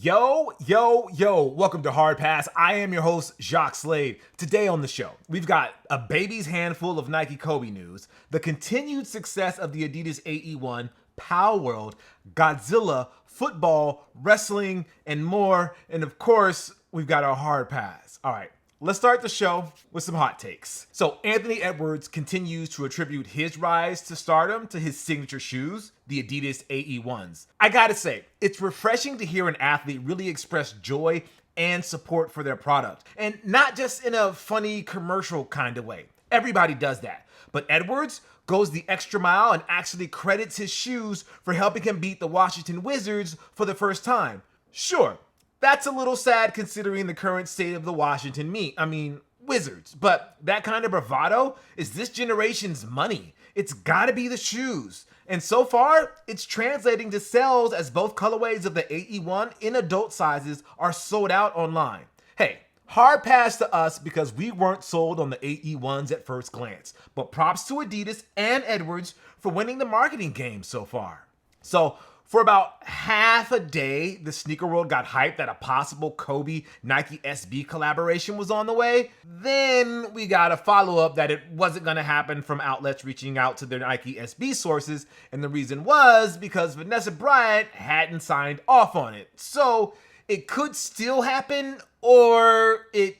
Yo, welcome to Hard Pass. I am your host, Jacques Slade. Today on the show, we've got a baby's handful of Nike Kobe news, the continued success of the Adidas AE1, Palworld, Godzilla, football, wrestling, and more. And of course, we've got our Hard Pass. All right. Let's start the show with some hot takes. So Anthony Edwards continues to attribute his rise to stardom to his signature shoes, the Adidas AE1s. I gotta say, it's refreshing to hear an athlete really express joy and support for their product. And not just in a funny commercial kind of way. Everybody does that. But Edwards goes the extra mile and actually credits his shoes for helping him beat the Washington Wizards for the first time. Sure. That's a little sad considering the current state of the Washington Wizards. But that kind of bravado is this generation's money. It's gotta be the shoes. And so far, it's translating to sales as both colorways of the AE1 in adult sizes are sold out online. Hey, hard pass to us because we weren't sold on the AE1s at first glance. But props to Adidas and Edwards for winning the marketing game so far. So, for about half a day, the sneaker world got hyped that a possible Kobe Nike SB collaboration was on the way. Then we got a follow-up that it wasn't going to happen from outlets reaching out to their Nike SB sources. And the reason was because Vanessa hadn't signed off on it. So it could still happen or it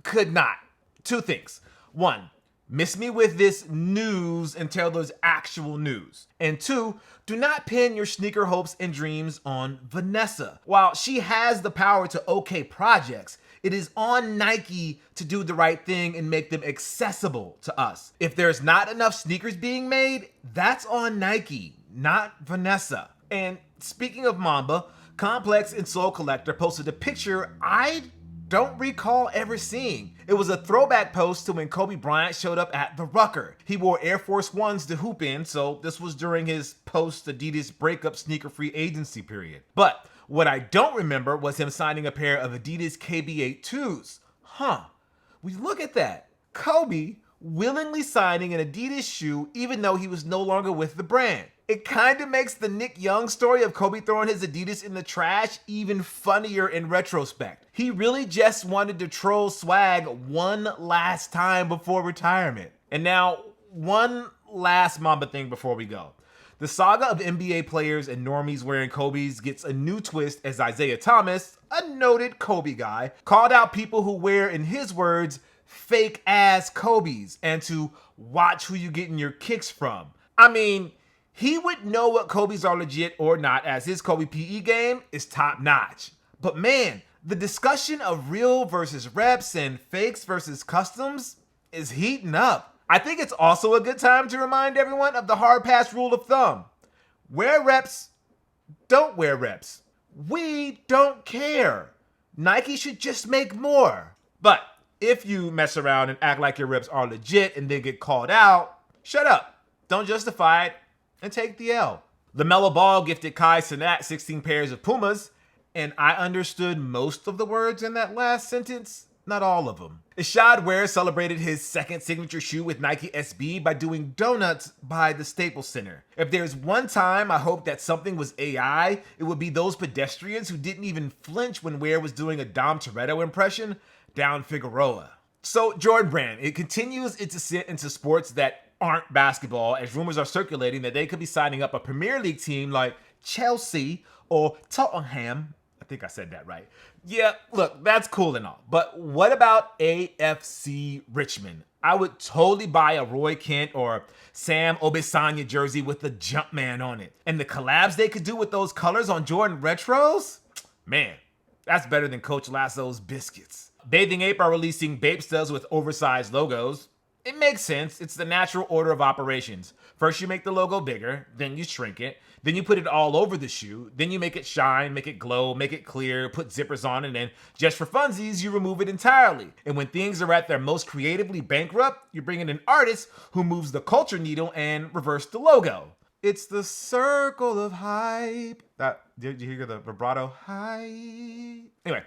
could not. Two things. One, miss me with this news until there's actual news. And two, do not pin your sneaker hopes and dreams on Vanessa. While she has the power to okay projects, it is on Nike to do the right thing and make them accessible to us. If there's not enough sneakers being made, that's on Nike, not Vanessa. And speaking of Mamba, Complex and Soul Collector posted a picture I don't recall ever seeing. It was a throwback post to when Kobe Bryant showed up at the Rucker. He wore Air Force Ones to hoop in, so this was during his post-Adidas breakup sneaker-free agency period. But what I don't remember was him signing a pair of Adidas KB82s. We look at that. Kobe willingly signing an Adidas shoe even though he was no longer with the brand. It kind of makes the Nick Young story of Kobe throwing his Adidas in the trash even funnier in retrospect. He really just wanted to troll swag one last time before retirement. And now, one last Mamba thing before we go. The saga of NBA players and normies wearing Kobe's gets a new twist as Isaiah Thomas, a noted Kobe guy, called out people who wear, in his words, fake ass Kobe's and to watch who you getting your kicks from. I mean, he would know what Kobe's are legit or not, as his Kobe PE game is top notch. But man, the discussion of real versus reps and fakes versus customs is heating up. I think it's also a good time to remind everyone of the hard pass rule of thumb. Wear reps, don't wear reps. We don't care. Nike should just make more. But if you mess around and act like your reps are legit and then get called out, shut up. Don't justify it and take the L. LaMelo Ball gifted Kai Cenat 16 pairs of Pumas, and I understood most of the words in that last sentence, not all of them. Ishad Ware celebrated his second signature shoe with Nike SB by doing donuts by the Staples Center. If there's one time I hope that something was AI, it would be those pedestrians who didn't even flinch when Ware was doing a Dom Toretto impression down Figueroa. So Jordan Brand, it continues its ascent into sports that aren't basketball, as rumors are circulating that they could be signing up a Premier League team like Chelsea or Tottenham. I think I said that right. Yeah, look, that's cool and all. But what about AFC Richmond? I would totally buy a Roy Kent or Sam Obisanya jersey with the Jumpman on it. And the collabs they could do with those colors on Jordan Retros? Man, that's better than Coach Lasso's biscuits. Bathing Ape are releasing Bape Studs with oversized logos. It makes sense. It's the natural order of operations. First, you make the logo bigger, then you shrink it, then you put it all over the shoe, then you make it shine, make it glow, make it clear, put zippers on it, and then just for funsies, you remove it entirely. And when things are at their most creatively bankrupt, you bring in an artist who moves the culture needle and reverse the logo. It's the circle of hype. Did you hear the vibrato? Hype. Anyway,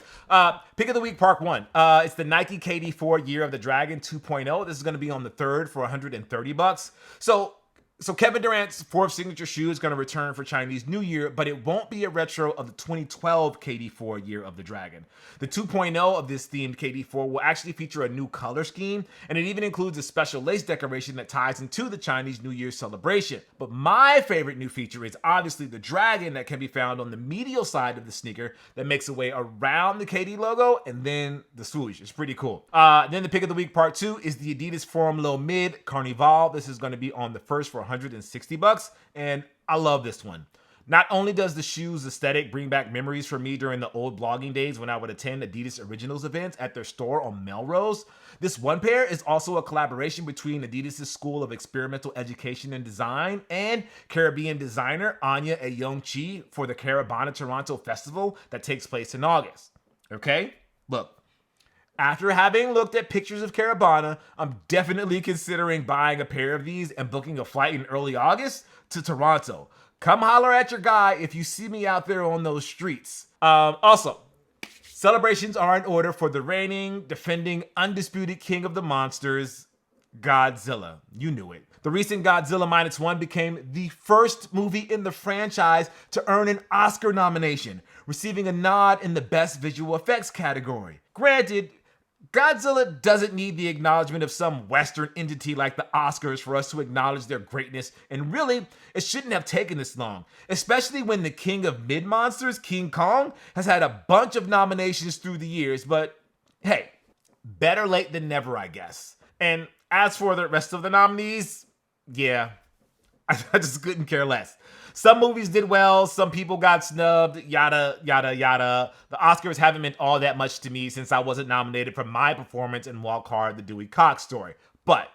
pick of the week, part one. It's the Nike KD4 Year of the Dragon 2.0. This is going to be on the 3rd for $130. So So Kevin Durant's fourth signature shoe is going to return for Chinese New Year, but it won't be a retro of the 2012 KD4 Year of the Dragon. The 2.0 of this themed KD4 will actually feature a new color scheme, and it even includes a special lace decoration that ties into the Chinese New Year celebration. But my favorite new feature is obviously the dragon that can be found on the medial side of the sneaker that makes a way around the KD logo and then the swoosh. It's pretty cool. Then the pick of the week part 2 is the Adidas Forum Low Mid Carnival. This is going to be on the first for $160, and I love this one. Not only does the shoe's aesthetic bring back memories for me during the old blogging days when I would attend Adidas Originals events at their store on Melrose, this one pair is also a collaboration between Adidas' School of Experimental Education and Design and Caribbean designer Anya Ayong-Chi for the Caravana Toronto Festival that takes place in August. Okay? Look. After having looked at pictures of Caravana, I'm definitely considering buying a pair of these and booking a flight in early August to Toronto. Come holler at your guy if you see me out there on those streets. Also, celebrations are in order for the reigning, defending, undisputed king of the monsters, Godzilla. You knew it. The recent Godzilla -1 became the first movie in the franchise to earn an Oscar nomination, receiving a nod in the Best Visual Effects category. Granted, Godzilla doesn't need the acknowledgement of some Western entity like the Oscars for us to acknowledge their greatness, and really, it shouldn't have taken this long, especially when the king of mid-monsters, King Kong, has had a bunch of nominations through the years, but hey, better late than never, I guess. And as for the rest of the nominees, yeah, I just couldn't care less. Some movies did well, some people got snubbed, yada, yada, yada. The Oscars haven't meant all that much to me since I wasn't nominated for my performance in Walk Hard, the Dewey Cox story. But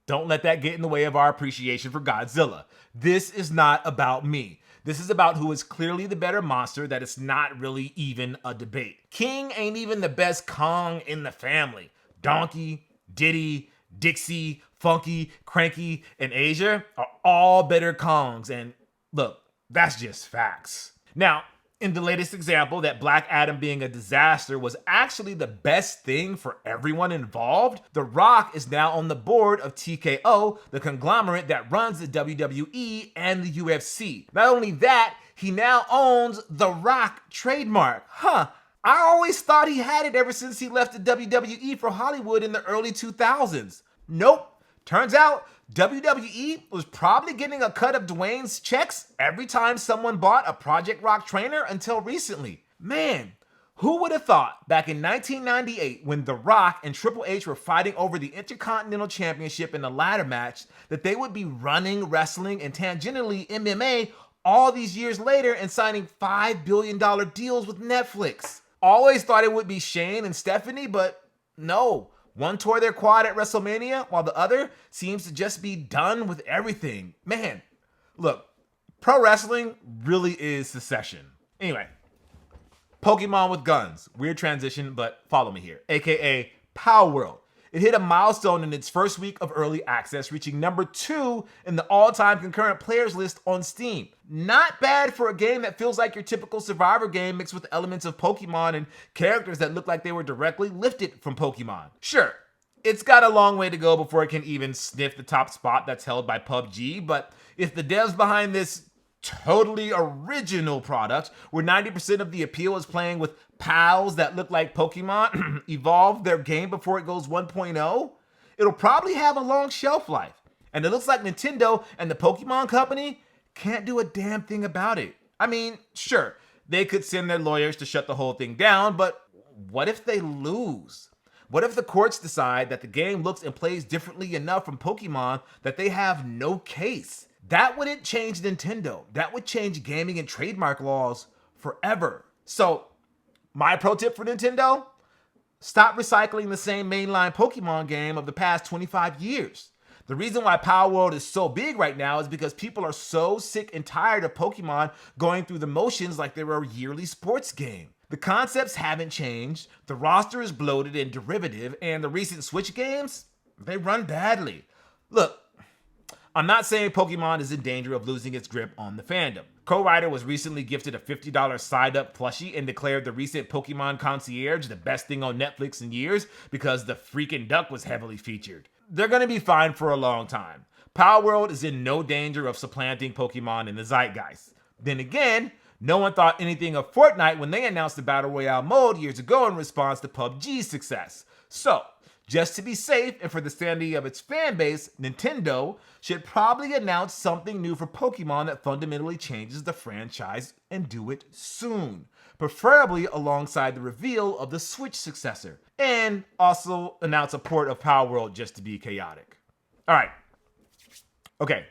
don't let that get in the way of our appreciation for Godzilla. This is not about me. This is about who is clearly the better monster that it's not really even a debate. King ain't even the best Kong in the family. Donkey, Diddy, Dixie, Funky, Cranky, and Asia are all better Kongs, and look, that's just facts. Now, in the latest example, that Black Adam being a disaster was actually the best thing for everyone involved, The Rock is now on the board of TKO, the conglomerate that runs the WWE and the UFC. Not only that, he now owns the Rock trademark. I always thought he had it ever since he left the WWE for Hollywood in the early 2000s. Nope. Turns out, WWE was probably getting a cut of Dwayne's checks every time someone bought a Project Rock trainer until recently. Man, who would have thought back in 1998 when The Rock and Triple H were fighting over the Intercontinental Championship in a ladder match that they would be running wrestling and tangentially MMA all these years later and signing $5 billion deals with Netflix. Always thought it would be Shane and Stephanie, but no. One tore their quad at WrestleMania, while the other seems to just be done with everything. Man, look, pro wrestling really is secession. Anyway, Pokemon with guns. Weird transition, but follow me here. AKA Palworld. It hit a milestone in its first week of early access, reaching number 2 in the all-time concurrent players list on Steam. Not bad for a game that feels like your typical Survivor game mixed with elements of Pokemon and characters that look like they were directly lifted from Pokemon. Sure, it's got a long way to go before it can even sniff the top spot that's held by PUBG, but if the devs behind this totally original product, where 90% of the appeal is playing with pals that look like Pokemon, evolve their game before it goes 1.0, it'll probably have a long shelf life. And it looks like Nintendo and the Pokemon Company can't do a damn thing about it. I mean, sure, they could send their lawyers to shut the whole thing down, but what if they lose? What if the courts decide that the game looks and plays differently enough from Pokemon that they have no case? That wouldn't change Nintendo. That would change gaming and trademark laws forever. So, my pro tip for Nintendo? Stop recycling the same mainline Pokemon game of the past 25 years. The reason why Palworld is so big right now is because people are so sick and tired of Pokemon going through the motions like they were a yearly sports game. The concepts haven't changed, the roster is bloated and derivative, and the recent Switch games, they run badly. Look, I'm not saying Pokemon is in danger of losing its grip on the fandom. Co-writer was recently gifted a $50 side-up plushie and declared the recent Pokemon Concierge the best thing on Netflix in years because the freaking duck was heavily featured. They're gonna be fine for a long time. Palworld is in no danger of supplanting Pokemon in the zeitgeist. Then again, no one thought anything of Fortnite when they announced the Battle Royale mode years ago in response to PUBG's success. So, just to be safe and for the sanity of its fan base, Nintendo should probably announce something new for Pokemon that fundamentally changes the franchise and do it soon. Preferably alongside the reveal of the Switch successor. And also announce a port of Palworld just to be chaotic. Alright. Okay.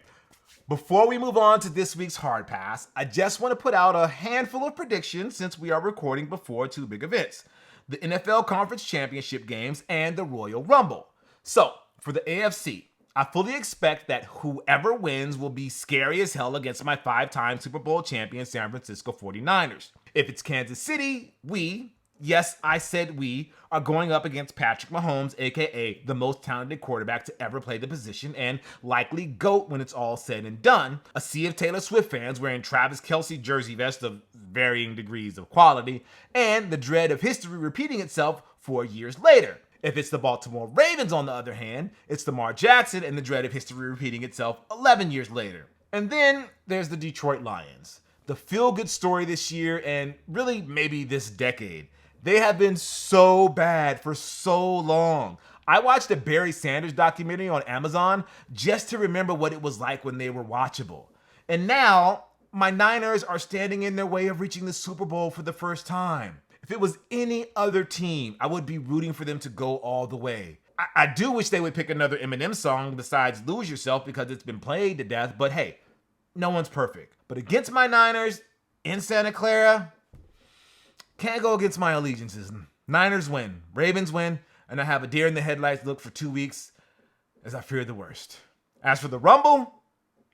Before we move on to this week's Hard Pass, I just want to put out a handful of predictions since we are recording before two big events. The NFL Conference Championship games and the Royal Rumble. So, for the AFC, I fully expect that whoever wins will be scary as hell against my 5-time Super Bowl champion San Francisco 49ers. If it's Kansas City, yes, I said we, are going up against Patrick Mahomes, aka the most talented quarterback to ever play the position and likely GOAT when it's all said and done, a sea of Taylor Swift fans wearing Travis Kelce jersey vests of varying degrees of quality, and the dread of history repeating itself 4 years later. If it's the Baltimore Ravens, on the other hand, it's Lamar Jackson and the dread of history repeating itself 11 years later. And then there's the Detroit Lions. The feel-good story this year and really maybe this decade. They have been so bad for so long. I watched a Barry Sanders documentary on Amazon just to remember what it was like when they were watchable. And now, my Niners are standing in their way of reaching the Super Bowl for the first time. If it was any other team, I would be rooting for them to go all the way. I do wish they would pick another Eminem song besides Lose Yourself because it's been played to death, but hey, no one's perfect. But against my Niners in Santa Clara, can't go against my allegiances. Niners win, Ravens win, and I have a deer in the headlights look for 2 weeks as I fear the worst. As for the Rumble,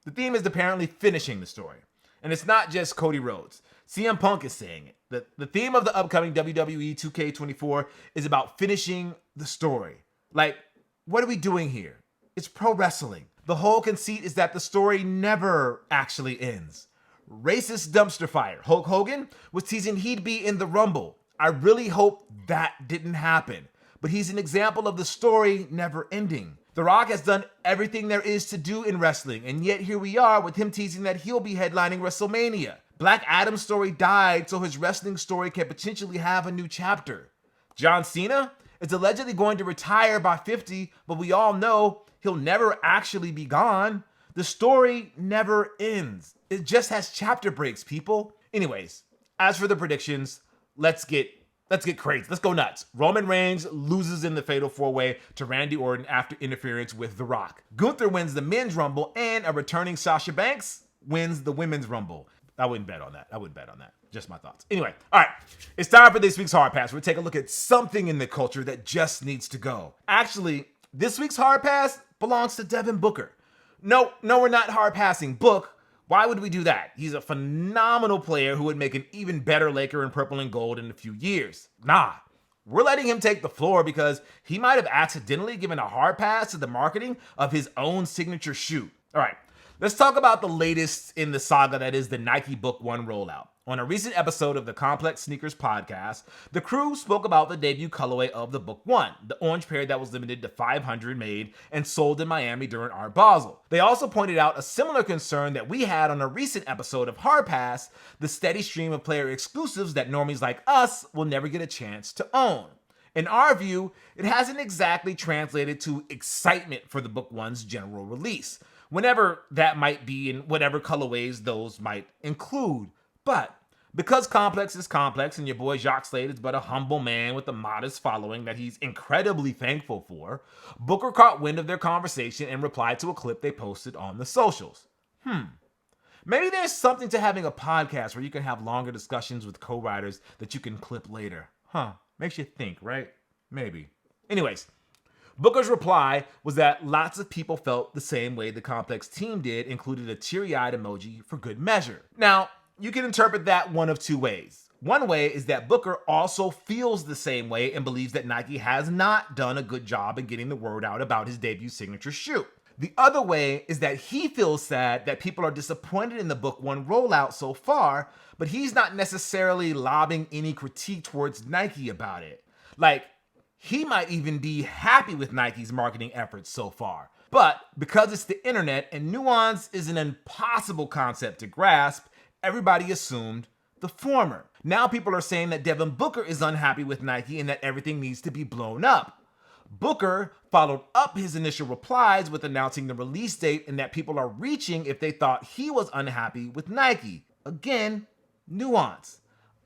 the theme is apparently finishing the story. And it's not just Cody Rhodes. CM Punk is saying it. The theme of the upcoming WWE 2K24 is about finishing the story. Like, what are we doing here? It's pro wrestling. The whole conceit is that the story never actually ends. Racist dumpster fire. Hulk Hogan was teasing he'd be in the Rumble. I really hope that didn't happen. But he's an example of the story never ending. The Rock has done everything there is to do in wrestling, and yet here we are with him teasing that he'll be headlining WrestleMania. Black Adam's story died, so his wrestling story can potentially have a new chapter. John Cena is allegedly going to retire by 50, but we all know he'll never actually be gone. The story never ends. It just has chapter breaks, people. Anyways, as for the predictions, let's get crazy. Let's go nuts. Roman Reigns loses in the Fatal 4-Way to Randy Orton after interference with The Rock. Gunther wins the Men's Rumble, and a returning Sasha Banks wins the Women's Rumble. I wouldn't bet on that. Just my thoughts. Anyway, all right. It's time for this week's Hard Pass. We'll take a look at something in the culture that just needs to go. Actually, this week's Hard Pass belongs to Devin Booker. No, we're not hard passing Book. Why would we do that? He's a phenomenal player who would make an even better Laker in purple and gold in a few years. Nah, we're letting him take the floor because he might have accidentally given a hard pass to the marketing of his own signature shoe. All right, let's talk about the latest in the saga that is the Nike Book One rollout. On a recent episode of the Complex Sneakers podcast, the crew spoke about the debut colorway of the Book One, the orange pair that was limited to 500 made and sold in Miami during Art Basel. They also pointed out a similar concern that we had on a recent episode of Hard Pass, the steady stream of player exclusives that normies like us will never get a chance to own. In our view, it hasn't exactly translated to excitement for the Book One's general release, whenever that might be in whatever colorways those might include. But because Complex is complex and your boy Jacques Slade is but a humble man with a modest following that he's incredibly thankful for, Booker caught wind of their conversation and replied to a clip they posted on the socials. Maybe there's something to having a podcast where you can have longer discussions with co-writers that you can clip later. Makes you think, right? Maybe. Anyways, Booker's reply was that lots of people felt the same way the Complex team did, included a teary-eyed emoji for good measure. Now, you can interpret that one of two ways. One way is that Booker also feels the same way and believes that Nike has not done a good job in getting the word out about his debut signature shoe. The other way is that he feels sad that people are disappointed in the Book One rollout so far, but he's not necessarily lobbing any critique towards Nike about it. Like, he might even be happy with Nike's marketing efforts so far. But because it's the internet and nuance is an impossible concept to grasp, everybody assumed the former. Now people are saying that Devin Booker is unhappy with Nike and that everything needs to be blown up. Booker followed up his initial replies with announcing the release date and that people are reaching if they thought he was unhappy with Nike. Again, nuance.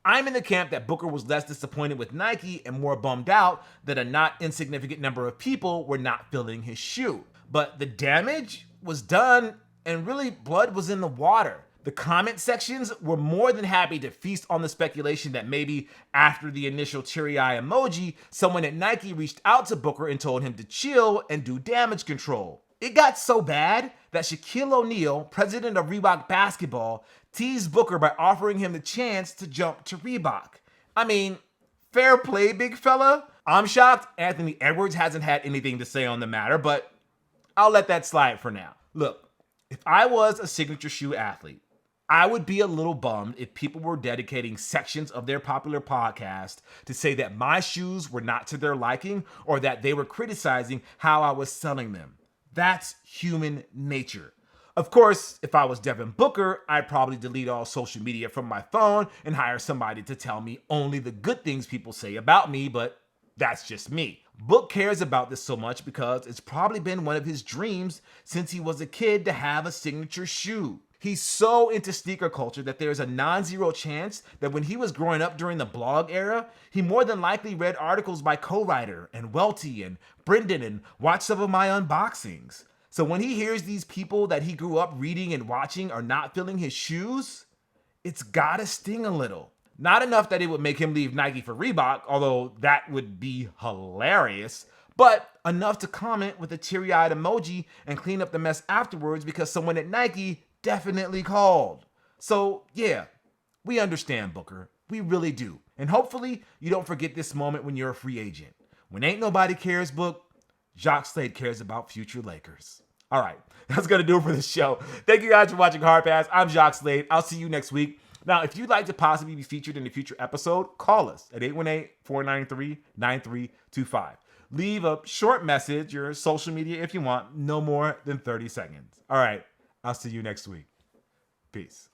I'm in the camp that Booker was less disappointed with Nike and more bummed out that a not insignificant number of people were not filling his shoe. But the damage was done and really blood was in the water. The comment sections were more than happy to feast on the speculation that maybe after the initial teary-eye emoji, someone at Nike reached out to Booker and told him to chill and do damage control. It got so bad that Shaquille O'Neal, president of Reebok Basketball, teased Booker by offering him the chance to jump to Reebok. I mean, fair play, big fella. I'm shocked Anthony Edwards hasn't had anything to say on the matter, but I'll let that slide for now. Look, if I was a signature shoe athlete, I would be a little bummed if people were dedicating sections of their popular podcast to say that my shoes were not to their liking or that they were criticizing how I was selling them. That's human nature. Of course, if I was Devin Booker, I'd probably delete all social media from my phone and hire somebody to tell me only the good things people say about me, but that's just me. Book cares about this so much because it's probably been one of his dreams since he was a kid to have a signature shoe. He's so into sneaker culture that there's a non-zero chance that when he was growing up during the blog era, he more than likely read articles by Co-Writer and Welty and Brendan and watched some of my unboxings. So when he hears these people that he grew up reading and watching are not filling his shoes, it's gotta sting a little. Not enough that it would make him leave Nike for Reebok, although that would be hilarious, but enough to comment with a teary-eyed emoji and clean up the mess afterwards because someone at Nike definitely called. So yeah, we understand, Booker. We really do. And hopefully you don't forget this moment when you're a free agent. When ain't nobody cares, Book, Jacques Slade cares about future Lakers. All right, that's going to do it for the show. Thank you guys for watching Hard Pass. I'm Jacques Slade. I'll see you next week. Now, if you'd like to possibly be featured in a future episode, call us at 818-493-9325. Leave a short message or social media if you want, no more than 30 seconds. All right, I'll see you next week. Peace.